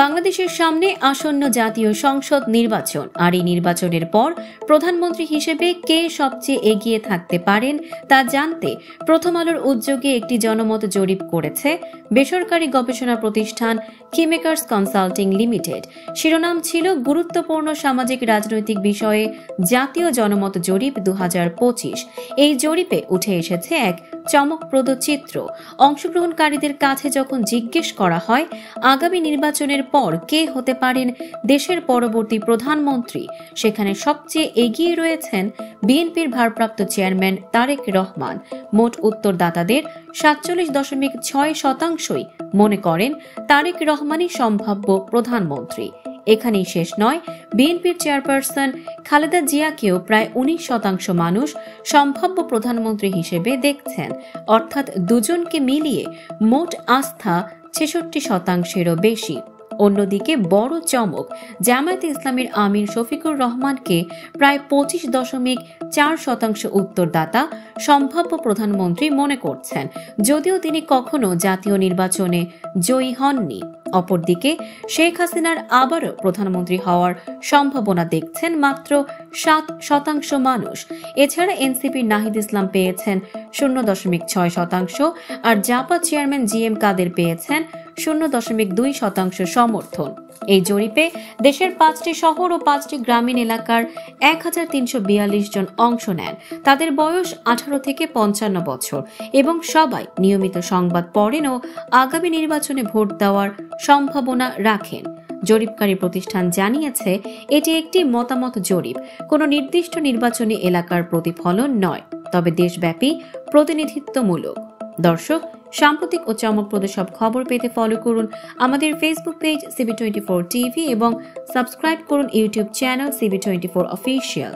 বাংলাদেশের সামনে আসন্ন জাতীয় সংসদ নির্বাচন আর এই নির্বাচনের পর প্রধানমন্ত্রী হিসেবে কে সবচেয়ে এগিয়ে থাকতে পারেন তা জানতে প্রথম আলোর উদ্যোগে একটি জনমত জরিপ করেছে বেসরকারি গবেষণা প্রতিষ্ঠান কিমেকার্স কনসাল্টিং লিমিটেড। শিরোনাম ছিল গুরুত্বপূর্ণ সামাজিক রাজনৈতিক বিষয়ে জাতীয় জনমত জরিপ 2025। এই জরিপে উঠে এসেছে এক চমকপ্রদ চিত্র। অংশগ্রহণকারীদের কাছে যখন জিজ্ঞেস করা হয় আগামী নির্বাচনের পর কে হতে পারেন দেশের পরবর্তী প্রধানমন্ত্রী, সেখানে সবচেয়ে এগিয়ে রয়েছেন বিএনপির ভারপ্রাপ্ত চেয়ারম্যান তারেক রহমান। মোট উত্তরদাতাদের 47.6% মনে করেন তারেক রহমানই সম্ভাব্য প্রধানমন্ত্রী। এখানেই শেষ নয়, বিএনপির চেয়ারপারসন খালেদা জিয়াকেও প্রায় 19% মানুষ সম্ভাব্য প্রধানমন্ত্রী হিসেবে দেখছেন, অর্থাৎ দুজনকে মিলিয়ে মোট আস্থা 66%-এরও বেশি। অন্যদিকে বড় চমক, জামায়াতে ইসলামীর আমির শফিকুর রহমানকে প্রায় 25.4% উত্তরদাতা সম্ভাব্য প্রধানমন্ত্রী মনে করছেন, যদিও তিনি কখনো জাতীয় নির্বাচনে জয়ী হননি। অপরদিকে শেখ হাসিনার আবারও প্রধানমন্ত্রী হওয়ার সম্ভাবনা দেখছেন মাত্র 7% মানুষ। এছাড়া এনসিপির নাহিদ ইসলাম পেয়েছেন 0.6% আর জাপা চেয়ারম্যান জিএম কাদের পেয়েছেন 0.2% সমর্থন। এই জরিপে দেশের 5টি শহর ও 5টি গ্রামীণ এলাকার 1342 জন অংশ নেন। তাদের বয়স 18 থেকে 55 বছর এবং সবাই নিয়মিত সংবাদ পড়েন ও আগামী নির্বাচনে ভোট দেওয়ার সম্ভাবনা রাখেন। জরিপকারী প্রতিষ্ঠান জানিয়েছে এটি একটি মতামত জরিপ, কোনো নির্দিষ্ট নির্বাচনী এলাকার প্রতিফলন নয়, তবে দেশব্যাপী প্রতিনিধিত্বমূলক। দর্শক, সাম্প্রতিক ও চমকপ্রদ সব খবর পেতে ফলো করুন আমাদের ফেসবুক পেজ CB24 টিভি এবং সাবস্ক্রাইব করুন ইউটিউব চ্যানেল CB24 অফিসিয়াল।